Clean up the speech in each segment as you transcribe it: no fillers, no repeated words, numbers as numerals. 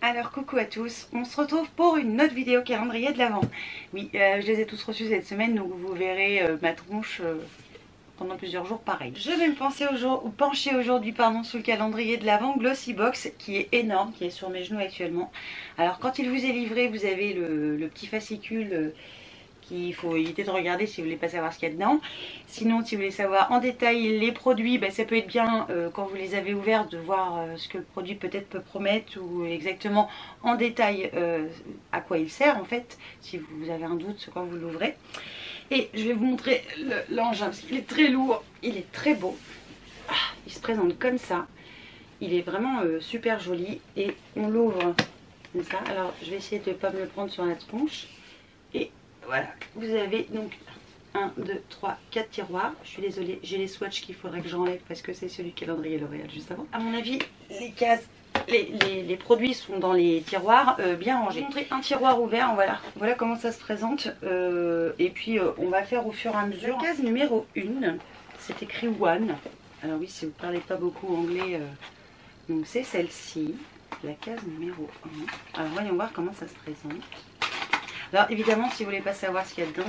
Alors coucou à tous, on se retrouve pour une autre vidéo calendrier de l'Avent. Oui, je les ai tous reçus cette semaine, donc vous verrez ma tronche pendant plusieurs jours pareil. Je vais me pencher aujourd'hui sur le calendrier de l'Avent Glossybox qui est énorme, qui est sur mes genoux actuellement. Alors quand il vous est livré, vous avez le petit fascicule qu'il faut éviter de regarder si vous voulez pas savoir ce qu'il y a dedans. Sinon, si vous voulez savoir en détail les produits, ça peut être bien quand vous les avez ouverts de voir ce que le produit peut-être peut promettre ou exactement en détail à quoi il sert en fait, si vous avez un doute quand vous l'ouvrez. Et je vais vous montrer l'engin parce qu'il est très lourd, il est très beau. Il se présente comme ça, il est vraiment super joli et on l'ouvre comme ça. Alors je vais essayer de ne pas me le prendre sur la tronche. Et voilà, vous avez donc 1, 2, 3, 4 tiroirs. Je suis désolée, j'ai les swatchs qu'il faudrait que j'enlève parce que c'est celui calendrier L'Oréal juste avant. À mon avis, les cases, les produits sont dans les tiroirs bien rangés. Je vais vous montrer un tiroir ouvert, voilà comment ça se présente. Et puis on va faire au fur et à mesure. La case numéro 1, c'est écrit One. Alors oui, si vous ne parlez pas beaucoup anglais, donc c'est celle-ci, la case numéro 1. Alors voyons voir comment ça se présente. Alors évidemment, si vous voulez pas savoir ce qu'il y a dedans,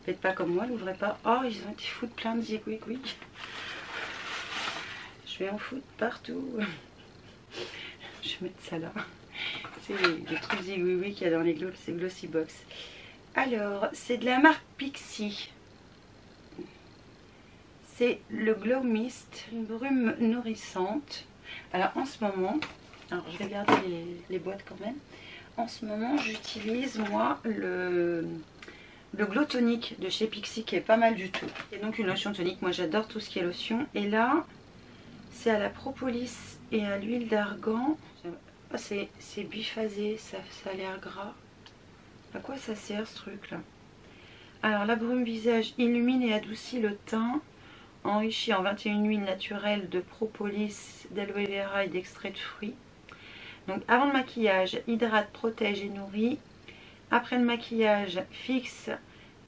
faites pas comme moi, l'ouvrez pas. Oh, ils ont été foutre plein de zigouigouis. Je vais en foutre partout. Je vais mettre ça là. C'est les trucs zigouigouis qu'il y a dans les Glossybox. Alors, c'est de la marque Pixi. C'est le Glow Mist, une brume nourrissante. Alors en ce moment, alors je vais garder les boîtes quand même. En ce moment, j'utilise moi le Glow Tonic de chez Pixi qui est pas mal du tout. Et donc une lotion tonique, moi j'adore tout ce qui est lotion. Et là, c'est à la propolis et à l'huile d'argan. Oh, c'est biphasé, ça a l'air gras. À quoi ça sert ce truc là? Alors la brume visage illumine et adoucit le teint. Enrichi en 21 huiles naturelles de propolis, d'aloe vera et d'extrait de fruits. Donc avant le maquillage, hydrate, protège et nourrit. Après le maquillage, fixe,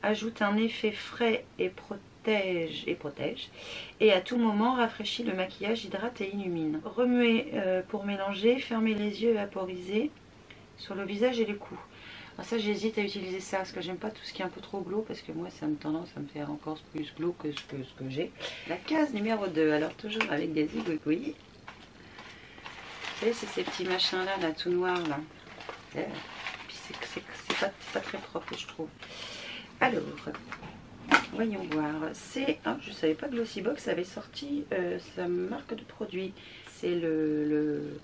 ajoute un effet frais et protège. Et à tout moment, rafraîchit le maquillage, hydrate et illumine. Remuez pour mélanger, fermez les yeux et vaporiser sur le visage et le cou. Alors ça, j'hésite à utiliser ça parce que j'aime pas tout ce qui est un peu trop glow parce que moi, ça me tendance à me faire encore plus glow que ce que j'ai. La case numéro 2, alors toujours avec des zigouigouis. C'est ces petits machins là, tout noir là. Puis c'est pas très propre je trouve. Alors, voyons voir. C'est, je savais pas que Glossybox avait sorti sa marque de produit. C'est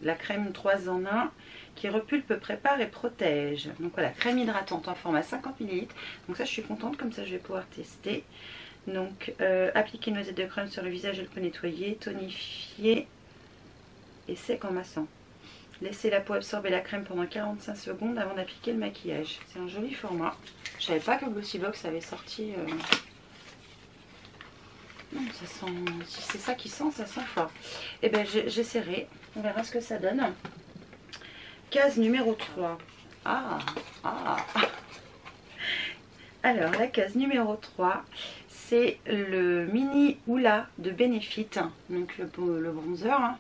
la crème 3 en 1 qui repulpe, prépare et protège. Donc voilà, crème hydratante en format 50 ml. Donc ça je suis contente, comme ça je vais pouvoir tester. Donc appliquer une noisette de crème sur le visage et le nettoyer, tonifier et sec en massant. Laissez la peau absorber la crème pendant 45 secondes avant d'appliquer le maquillage. C'est un joli format. Je savais pas que Glossybox avait sorti... Non, ça sent... Si c'est ça qui sent, ça sent fort. Et bien j'essaierai. On verra ce que ça donne. Case numéro 3. Alors la case numéro 3, c'est le mini Hoola de Benefit. Donc le bronzer.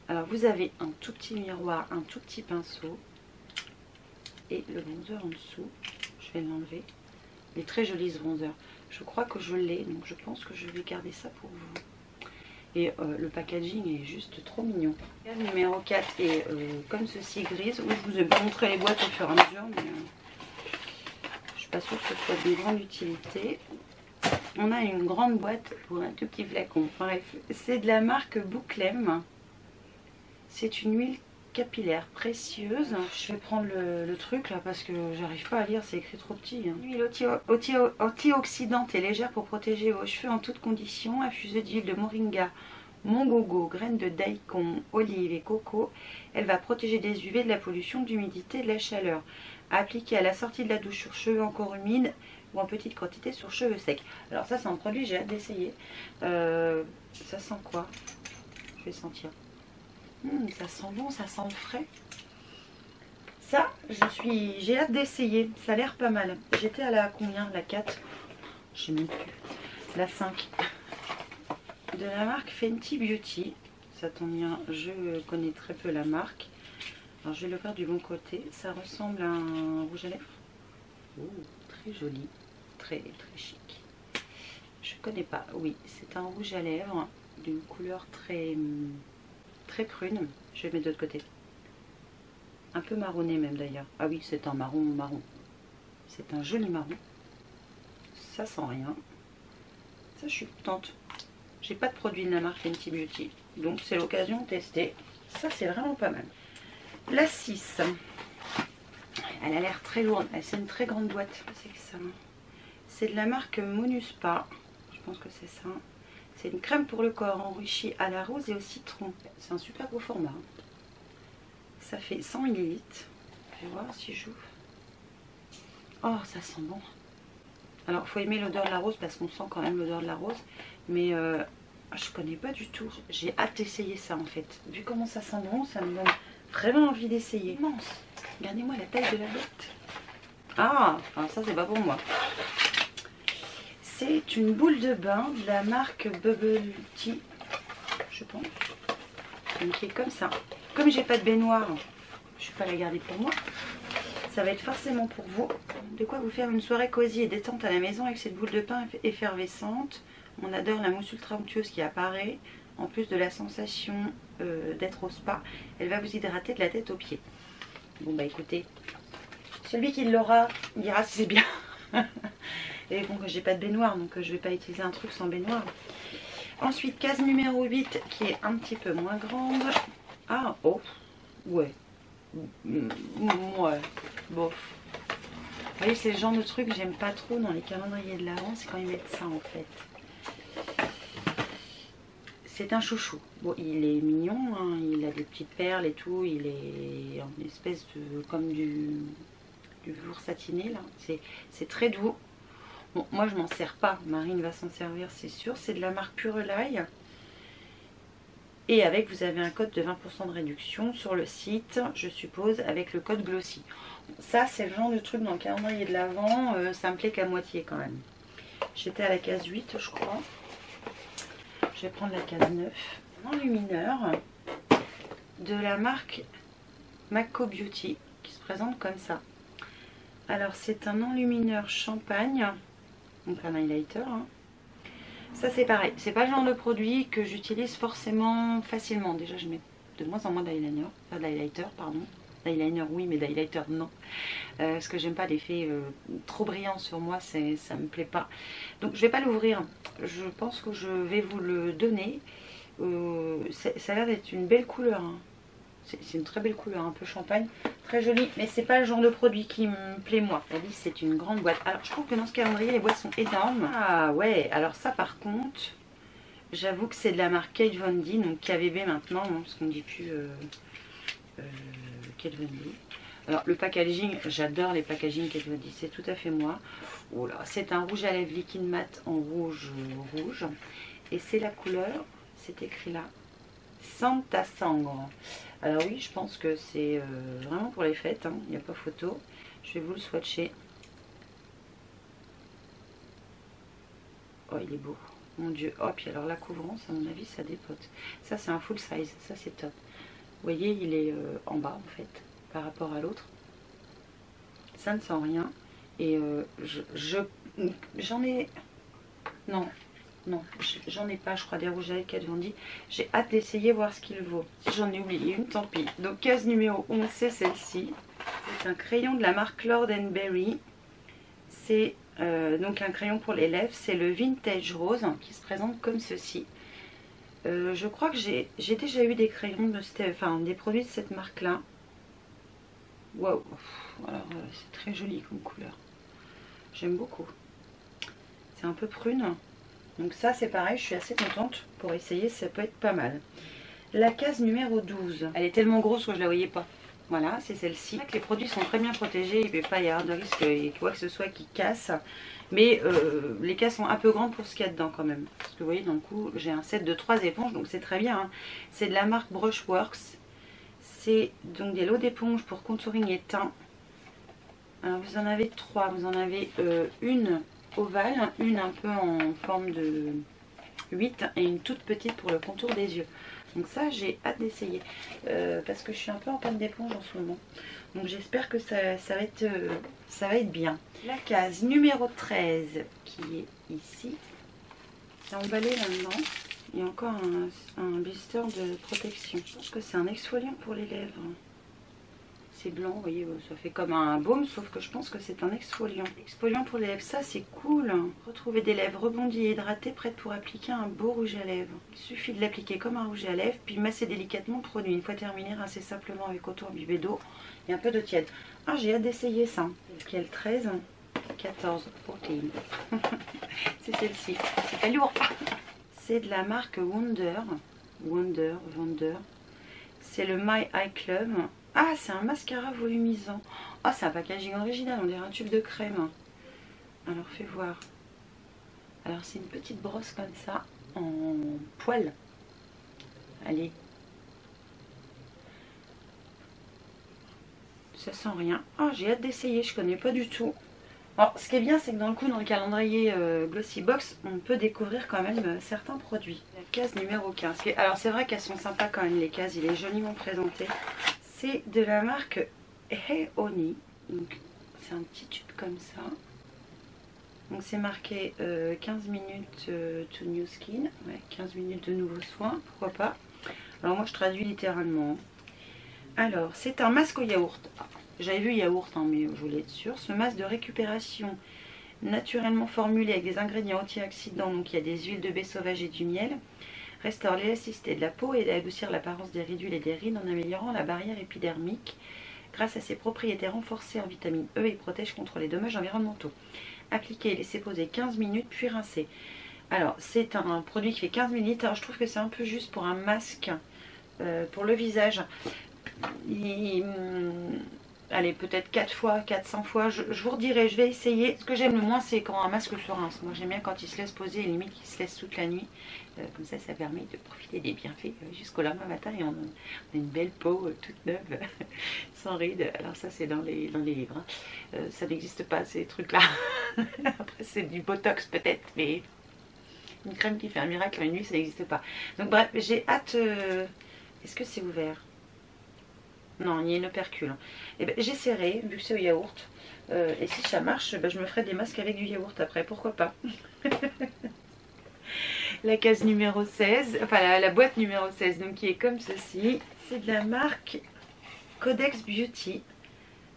Alors vous avez un tout petit miroir, un tout petit pinceau et le bronzer en dessous. Je vais l'enlever. Il est très joli ce bronzer. Je crois que je l'ai, donc je pense que je vais garder ça pour vous. Et le packaging est juste trop mignon. Le numéro 4 est comme ceci, grise. Oui, je vous ai montré les boîtes au fur et à mesure, mais je suis pas sûre que ce soit d'une grande utilité. On a une grande boîte pour un tout petit flacon. Bref, c'est de la marque Bouclem. C'est une huile capillaire précieuse. Je vais prendre le truc là parce que j'arrive pas à lire, c'est écrit trop petit. Huile antioxydante et légère pour protéger vos cheveux en toutes conditions. Infusée d'huile de moringa, mongogo, graines de daikon, olive et coco. Elle va protéger des UV, de la pollution, de l'humidité et de la chaleur. Appliquée à la sortie de la douche sur cheveux encore humides ou en petite quantité sur cheveux secs. Alors ça c'est un produit, j'ai hâte d'essayer. Ça sent quoi? Je vais sentir. Ça sent bon, ça sent frais. Ça, j'ai hâte d'essayer. Ça a l'air pas mal. J'étais à la combien? La 4? Je sais même plus. La 5. De la marque Fenty Beauty. ça tombe bien, je connais très peu la marque. Alors je vais le faire du bon côté. Ça ressemble à un rouge à lèvres. Oh, très joli, très très chic. Je connais pas, oui, c'est un rouge à lèvres d'une couleur très, très prune. Je vais le mettre de l'autre côté. Un peu marronné même d'ailleurs. Ah oui, c'est un marron marron. C'est un joli marron. Ça sent rien. Ça, je suis contente. J'ai pas de produit de la marque Fenty Beauty. Donc, c'est l'occasion de tester. Ça, c'est vraiment pas mal. La 6. Elle a l'air très lourde. C'est une très grande boîte. C'est que ça. C'est de la marque Monuspa. Je pense que c'est ça. C'est une crème pour le corps enrichie à la rose et au citron. C'est un super gros format. Ça fait 100 ml. Je vais voir si j'ouvre. Oh, ça sent bon. Alors, il faut aimer l'odeur de la rose parce qu'on sent quand même l'odeur de la rose. Mais je connais pas du tout. J'ai hâte d'essayer ça en fait. Vu comment ça sent bon, ça me donne vraiment envie d'essayer. Immense. Regardez-moi la taille de la boîte. Ah, alors ça c'est pas pour moi. C'est une boule de bain de la marque Bubble Tea, je pense. Donc qui est comme ça. Comme j'ai pas de baignoire, je vais pas la garder pour moi. Ça va être forcément pour vous. De quoi vous faire une soirée cosy et détente à la maison avec cette boule de pain effervescente. On adore la mousse ultra onctueuse qui apparaît. En plus de la sensation d'être au spa, elle va vous hydrater de la tête aux pieds. Bon bah écoutez, celui qui l'aura dira si c'est bien. Et bon, j'ai pas de baignoire, donc je vais pas utiliser un truc sans baignoire. Ensuite, case numéro 8 qui est un petit peu moins grande. Ah, oh, ouais. Ouais, bof. Vous voyez, c'est le genre de truc que j'aime pas trop dans les calendriers de l'Avent, c'est quand ils mettent ça en fait. C'est un chouchou. Bon, il est mignon, hein, il a des petites perles et tout, il est en espèce de comme du velours satiné là. C'est très doux. Bon, moi je m'en sers pas, Marine va s'en servir, c'est sûr. C'est de la marque Purelaï. Et avec, vous avez un code de 20% de réduction sur le site, je suppose, avec le code Glossy. Ça, c'est le genre de truc dans le calendrier de l'Avent, ça me plaît qu'à moitié quand même. J'étais à la case 8, je crois. Je vais prendre la case 9. Un enlumineur de la marque Mako Beauty qui se présente comme ça. Alors, c'est un enlumineur champagne, donc un highlighter. Hein. Ça, c'est pareil. C'est pas le genre de produit que j'utilise forcément facilement. Déjà, je mets de moins en moins d'eyeliner. Enfin, d'highlighter, pardon. D'eyeliner, oui, mais d'highlighter, non. Parce que j'aime pas l'effet trop brillant sur moi, ça me plaît pas. Donc, je vais pas l'ouvrir. Je pense que je vais vous le donner. Ça a l'air d'être une belle couleur. Hein. C'est une très belle couleur, un peu champagne. Très jolie, mais c'est pas le genre de produit qui me plaît moi. La liste, c'est une grande boîte. Alors, je trouve que dans ce calendrier, les boîtes sont énormes. Ah ouais, alors ça par contre, j'avoue que c'est de la marque Kate Von D, donc KVB maintenant, hein, parce qu'on ne dit plus Kate Von D. Alors, le packaging, j'adore les packaging Kate Von D, c'est tout à fait moi. Oh là, c'est un rouge à lèvres liquide mat en rouge rouge. Et c'est la couleur, c'est écrit là, Santa Sangre. Alors oui, je pense que c'est vraiment pour les fêtes, hein. Il n'y a pas photo. Je vais vous le swatcher. Oh, il est beau. Mon Dieu. Oh, puis alors la couvrance, à mon avis, ça dépote. Ça, c'est un full size. Ça, c'est top. Vous voyez, il est en bas, en fait, par rapport à l'autre. Ça ne sent rien. Et j'en ai... Non. Non, j'en ai pas, je crois, des rouges à lèvres Kat Von D. J'ai hâte d'essayer, voir ce qu'il vaut. Si j'en ai oublié une, tant pis. Donc, case numéro 11, c'est celle-ci. C'est un crayon de la marque Lord & Berry. C'est donc un crayon pour les lèvres. C'est le Vintage Rose hein, qui se présente comme ceci. Je crois que j'ai déjà eu des crayons, des produits de cette marque-là. Waouh! Alors, c'est très joli comme couleur. J'aime beaucoup. C'est un peu prune. Donc ça c'est pareil, je suis assez contente pour essayer, ça peut être pas mal. La case numéro 12, elle est tellement grosse que je la voyais pas. Voilà, c'est celle-ci. Les produits sont très bien protégés, il ne peut pas y avoir de risque et quoi que ce soit qui casse. Mais les cases sont un peu grandes pour ce qu'il y a dedans quand même. Parce que vous voyez, dans le coup, j'ai un set de 3 éponges, donc c'est très bien. Hein. C'est de la marque Brushworks. C'est donc des lots d'éponges pour contouring et teint. Alors vous en avez 3, vous en avez une ovale, une un peu en forme de 8 et une toute petite pour le contour des yeux. Donc ça j'ai hâte d'essayer parce que je suis un peu en panne d'éponge en ce moment. Donc j'espère que ça va être bien. La case numéro 13 qui est ici. C'est emballé là-dedans. Il y a encore un blister de protection. Je pense que c'est un exfoliant pour les lèvres. C'est blanc, vous voyez, ça fait comme un baume, sauf que je pense que c'est un exfoliant. Exfoliant pour les lèvres, ça c'est cool. Retrouver des lèvres rebondies et hydratées, prêtes pour appliquer un beau rouge à lèvres. Il suffit de l'appliquer comme un rouge à lèvres, puis masser délicatement le produit. Une fois terminé, rincer simplement avec coton imbibé d'eau et un peu de tiède. Ah, j'ai hâte d'essayer ça. Quel 13 14, 14. C'est celle-ci. C'est pas lourd. C'est de la marque Wonder. Wonder. C'est le My Eye Club. Ah, c'est un mascara volumisant. Ah, c'est un packaging original, on dirait un tube de crème. Alors, fais voir. Alors, c'est une petite brosse comme ça, en poil. Allez. Ça sent rien. Ah, j'ai hâte d'essayer, je connais pas du tout. Alors, ce qui est bien, c'est que dans le calendrier Glossy Box, on peut découvrir quand même certains produits. La case numéro 15. Alors, c'est vrai qu'elles sont sympas quand même, les cases. Il est joliment présenté. C'est de la marque Hey Honey. Donc, c'est un petit tube comme ça. Donc, c'est marqué 15 minutes to new skin. Ouais, 15 minutes de nouveaux soins, pourquoi pas. Alors, moi, je traduis littéralement. Alors, c'est un masque au yaourt. J'avais vu yaourt, hein, mais je voulais être sûre. Ce masque de récupération naturellement formulé avec des ingrédients antioxydants, donc il y a des huiles de baie sauvage et du miel, restaure l'élasticité de la peau et adoucir l'apparence des ridules et des rides en améliorant la barrière épidermique grâce à ses propriétés renforcées en vitamine E et protège contre les dommages environnementaux. Appliquer et laisser poser 15 minutes puis rincer. Alors c'est un produit qui fait 15 minutes. Alors je trouve que c'est un peu juste pour un masque pour le visage. Allez, peut-être 4 fois, 400 fois, je vous redirai, je vais essayer. Ce que j'aime le moins, c'est quand un masque se rince. Moi, j'aime bien quand il se laisse poser, et limite, il se laisse toute la nuit. Comme ça, ça permet de profiter des bienfaits jusqu'au lendemain matin. Et on a une belle peau toute neuve, sans rides. Alors ça, c'est dans les livres. Hein. Ça n'existe pas, ces trucs-là. Après, c'est du Botox peut-être, mais une crème qui fait un miracle la nuit, ça n'existe pas. Donc bref, j'ai hâte... Est-ce que c'est ouvert ? Non, il y a une opercule. Et ben, j'essaierai, vu que c'est au yaourt. Et si ça marche, ben, je me ferai des masques avec du yaourt après, pourquoi pas. La case numéro 16, enfin la boîte numéro 16, donc qui est comme ceci. C'est de la marque Codex Beauty.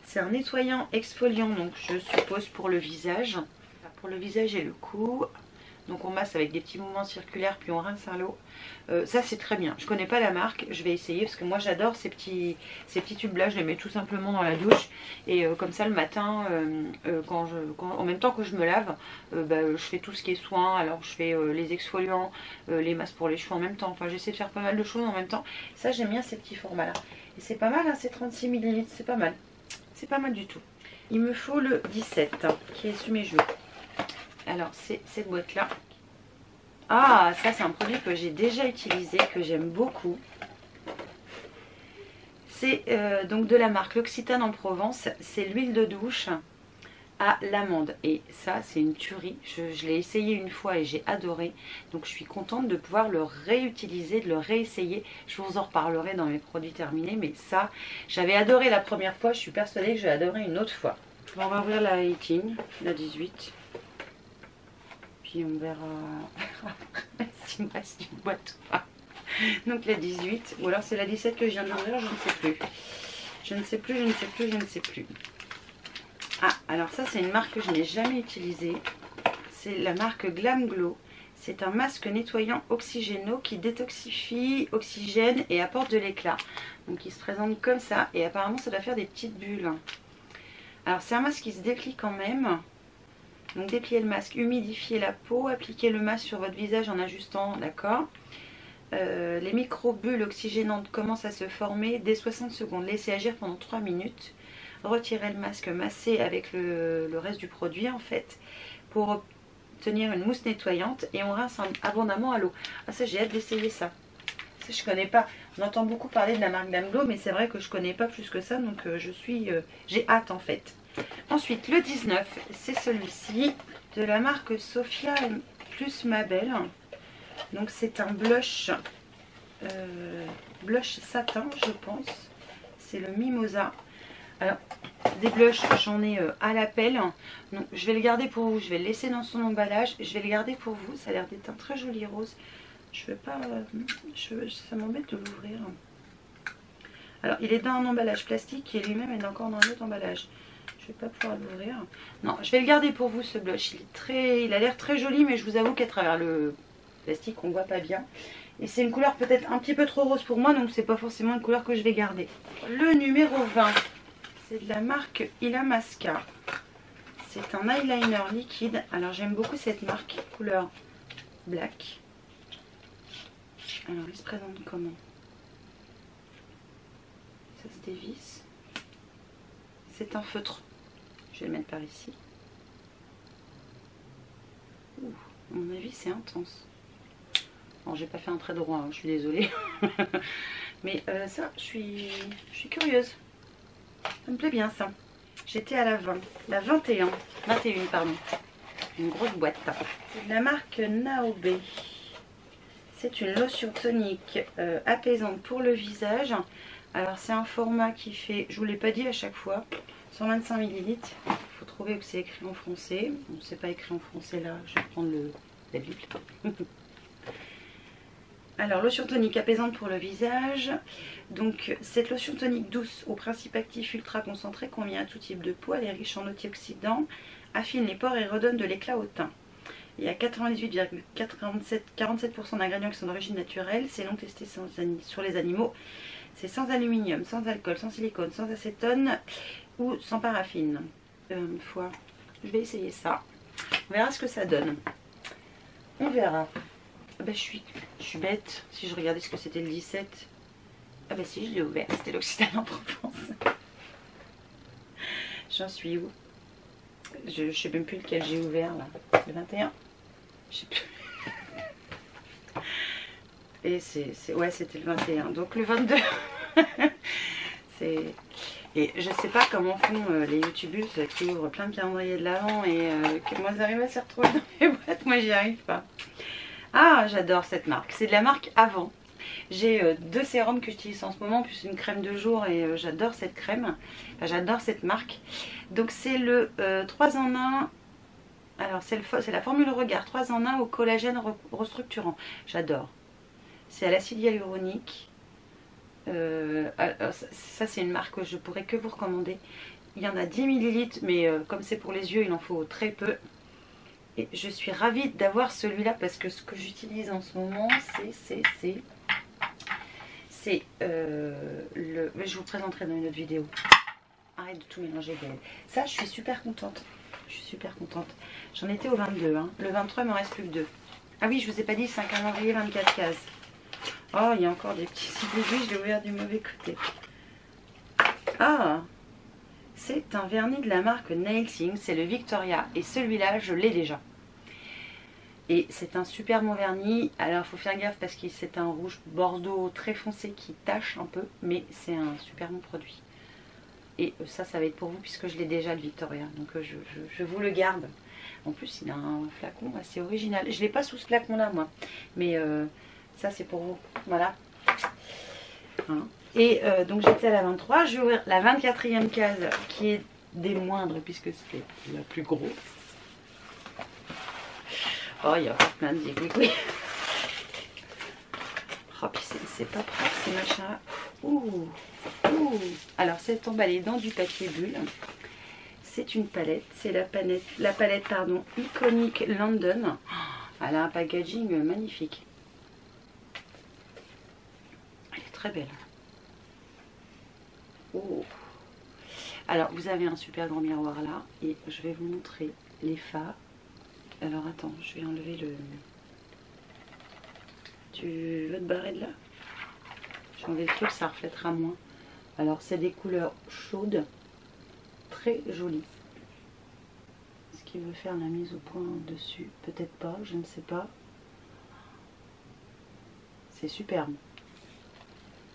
C'est un nettoyant exfoliant, donc je suppose pour le visage. Pour le visage et le cou. Donc on masse avec des petits mouvements circulaires puis on rince à l'eau. Ça c'est très bien. Je connais pas la marque, je vais essayer parce que moi j'adore ces petits tubes là. Je les mets tout simplement dans la douche et comme ça le matin, en même temps que je me lave, je fais tout ce qui est soin. Alors je fais les exfoliants, les masques pour les cheveux en même temps. Enfin j'essaie de faire pas mal de choses en même temps. Ça j'aime bien ces petits formats là. Et c'est pas mal, hein, c'est 36 ml, c'est pas mal. C'est pas mal du tout. Il me faut le 17 qui est sur mes joues. Alors c'est cette boîte là. Ah, ça c'est un produit que j'ai déjà utilisé, que j'aime beaucoup. C'est donc de la marque L'Occitane en Provence. C'est l'huile de douche à l'amande. Et ça c'est une tuerie. Je l'ai essayé une fois et j'ai adoré. Donc je suis contente de pouvoir le réutiliser, de le réessayer. Je vous en reparlerai dans mes produits terminés. Mais ça, j'avais adoré la première fois. Je suis persuadée que je vais adorer une autre fois. On va ouvrir la 18, la 18. Puis on verra s'il me reste une boîte ou pas. Donc la 18, ou alors c'est la 17 que je viens d'ouvrir, je ne sais plus. Je ne sais plus. Ah, alors ça c'est une marque que je n'ai jamais utilisée. C'est la marque Glam Glow. C'est un masque nettoyant oxygénaux qui détoxifie, oxygène et apporte de l'éclat. Donc il se présente comme ça et apparemment ça doit faire des petites bulles. Alors c'est un masque qui se déplie quand même. Donc dépliez le masque, humidifiez la peau, appliquez le masque sur votre visage en ajustant, d'accord. Les micro-bulles oxygénantes commencent à se former dès 60 secondes. Laissez agir pendant 3 minutes. Retirez le masque, massez avec le reste du produit en fait, pour obtenir une mousse nettoyante et on rince abondamment à l'eau. Ah ça j'ai hâte d'essayer ça. Ça je connais pas. On entend beaucoup parler de la marque Glam Glow mais c'est vrai que je connais pas plus que ça donc j'ai hâte en fait. Ensuite, le 19, c'est celui-ci, de la marque Sophia plus Mabel. Donc c'est un blush, blush satin je pense. C'est le Mimosa. Alors des blushs j'en ai à la pelle. Donc je vais le garder pour vous. Je vais le laisser dans son emballage. Je vais le garder pour vous. Ça a l'air d'être un très joli rose. Je veux pas... ça m'embête de l'ouvrir. Alors il est dans un emballage plastique et lui-même est encore dans un autre emballage. Je vais pas pouvoir l'ouvrir. Non, je vais le garder pour vous ce blush. Il a l'air très joli, mais je vous avoue qu'à travers le plastique, on voit pas bien. Et c'est une couleur peut-être un petit peu trop rose pour moi, donc c'est pas forcément une couleur que je vais garder. Le numéro 20, c'est de la marque Illamasqua. C'est un eyeliner liquide. Alors j'aime beaucoup cette marque, couleur black. Alors il se présente comment? Ça se dévisse. C'est un feutre. Je vais le mettre par ici. Ouh, à mon avis, c'est intense. Bon, j'ai pas fait un trait droit, hein, je suis désolée. Mais ça, je suis curieuse. Ça me plaît bien, ça. J'étais à la 20. La 21. Pardon. Une grosse boîte. C'est de la marque Naobe. C'est une lotion tonique apaisante pour le visage. Alors, c'est un format qui fait, je vous l'ai pas dit à chaque fois, 125 ml. Il faut trouver que c'est écrit en français. Bon, c'est pas écrit en français là, je vais prendre la Bible. Alors, lotion tonique apaisante pour le visage. Donc, cette lotion tonique douce au principe actif ultra concentré convient à tout type de peau. Elle est riche en antioxydants, affine les pores et redonne de l'éclat au teint. Il y a 98,47% d'ingrédients qui sont d'origine naturelle. C'est non testé sur les animaux. C'est sans aluminium, sans alcool, sans silicone, sans acétone ou sans paraffine. Une fois, je vais essayer ça. On verra ce que ça donne. On verra. Ben, je suis bête. Si je regardais ce que c'était le 17. Ah ben si, je l'ai ouvert. C'était l'Occitane en Provence. J'en suis où? Je sais même plus lequel j'ai ouvert là. Le 21. Je sais plus. Et ouais, c'était le 21. Donc le 22. Et je sais pas comment font les youtubeuses qui ouvrent plein de calendriers de l'avant et que moi j'arrive à se retrouver dans les boîtes. Moi j'y arrive pas. Ah, j'adore cette marque. C'est de la marque Avant. J'ai deux sérums que j'utilise en ce moment, plus une crème de jour et j'adore cette crème. Enfin, j'adore cette marque. Donc c'est le 3 en 1. Alors c'est la formule regard 3 en 1 au collagène restructurant. J'adore. C'est à l'acide hyaluronique. Ça c'est une marque que je pourrais que vous recommander. Il y en a 10 ml, mais comme c'est pour les yeux, il en faut très peu. Et je suis ravie d'avoir celui-là parce que ce que j'utilise en ce moment, c'est je vous présenterai dans une autre vidéo. Arrête de tout mélanger, Gaëlle. Ça, je suis super contente. Je suis super contente. J'en étais au 22. Hein. Le 23, il m'en reste plus que 2. Ah oui, je vous ai pas dit, c'est un calendrier 24 cases. Oh, il y a encore des petits aiguilles, je l'ai ouvert du mauvais côté. Ah, c'est un vernis de la marque Nailsing, c'est le Victoria. Et celui-là, je l'ai déjà. Et c'est un super bon vernis. Alors, il faut faire gaffe parce que c'est un rouge bordeaux très foncé qui tache un peu. Mais c'est un super bon produit. Et ça va être pour vous puisque je l'ai déjà, le Victoria. Donc, je vous le garde. En plus, il a un flacon assez original. Je ne l'ai pas sous ce flacon-là, moi. Mais... ça c'est pour vous, voilà. Hein. Et donc j'étais à la 23, je vais ouvrir la 24e case qui est des moindres puisque c'est la plus grosse. Oh, il y a encore plein de zigouigouis. Oh, puis c'est pas propre ces machins-là. Ouh, ouh. Alors c'est emballé dans du papier bulle. C'est une palette, c'est la palette pardon, Iconic London. Elle a un packaging magnifique. Très belle. Oh. Alors vous avez un super grand miroir là et je vais vous montrer les fards. Alors attends, je vais enlever le... Tu veux te barrer de là? J'ai enlevé le truc, ça reflètera moins. Alors c'est des couleurs chaudes, très jolies. Est-ce qu'il veut faire la mise au point dessus? Peut-être pas, je ne sais pas. C'est superbe.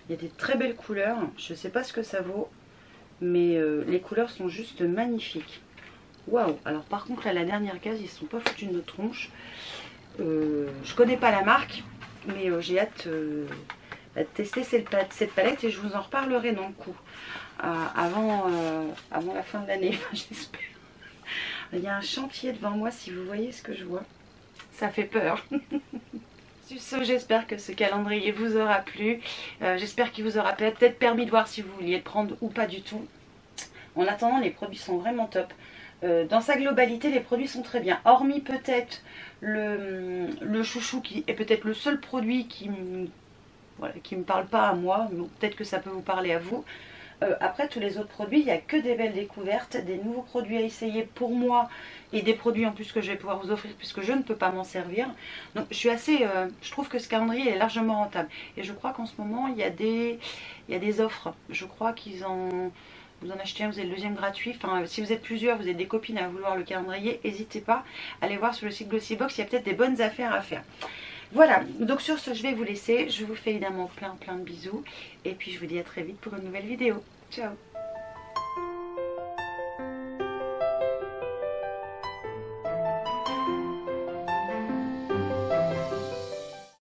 Il y a des très belles couleurs, je ne sais pas ce que ça vaut, mais les couleurs sont juste magnifiques. Waouh! Alors par contre, là, la dernière case, ils ne sont pas foutus de notre tronche. Je connais pas la marque, mais j'ai hâte de tester cette palette et je vous en reparlerai dans le coup. Avant la fin de l'année, j'espère. Il y a un chantier devant moi, si vous voyez ce que je vois. Ça fait peur. Sur ce, j'espère que ce calendrier vous aura plu. J'espère qu'il vous aura peut-être permis de voir si vous vouliez le prendre ou pas du tout. En attendant, les produits sont vraiment top. Dans sa globalité, les produits sont très bien. Hormis peut-être le chouchou qui est peut-être le seul produit qui me parle pas à moi. Peut-être que ça peut vous parler à vous. Après tous les autres produits, il n'y a que des belles découvertes, des nouveaux produits à essayer pour moi et des produits en plus que je vais pouvoir vous offrir puisque je ne peux pas m'en servir. Donc je suis assez, je trouve que ce calendrier est largement rentable et je crois qu'en ce moment il y a des offres. Je crois vous en achetez un, vous avez le deuxième gratuit. Enfin, si vous êtes plusieurs, vous êtes des copines à vouloir le calendrier, n'hésitez pas à aller voir sur le site Glossybox, il y a peut-être des bonnes affaires à faire. Voilà, donc sur ce, je vais vous laisser. Je vous fais évidemment plein de bisous. Et puis je vous dis à très vite pour une nouvelle vidéo. Ciao!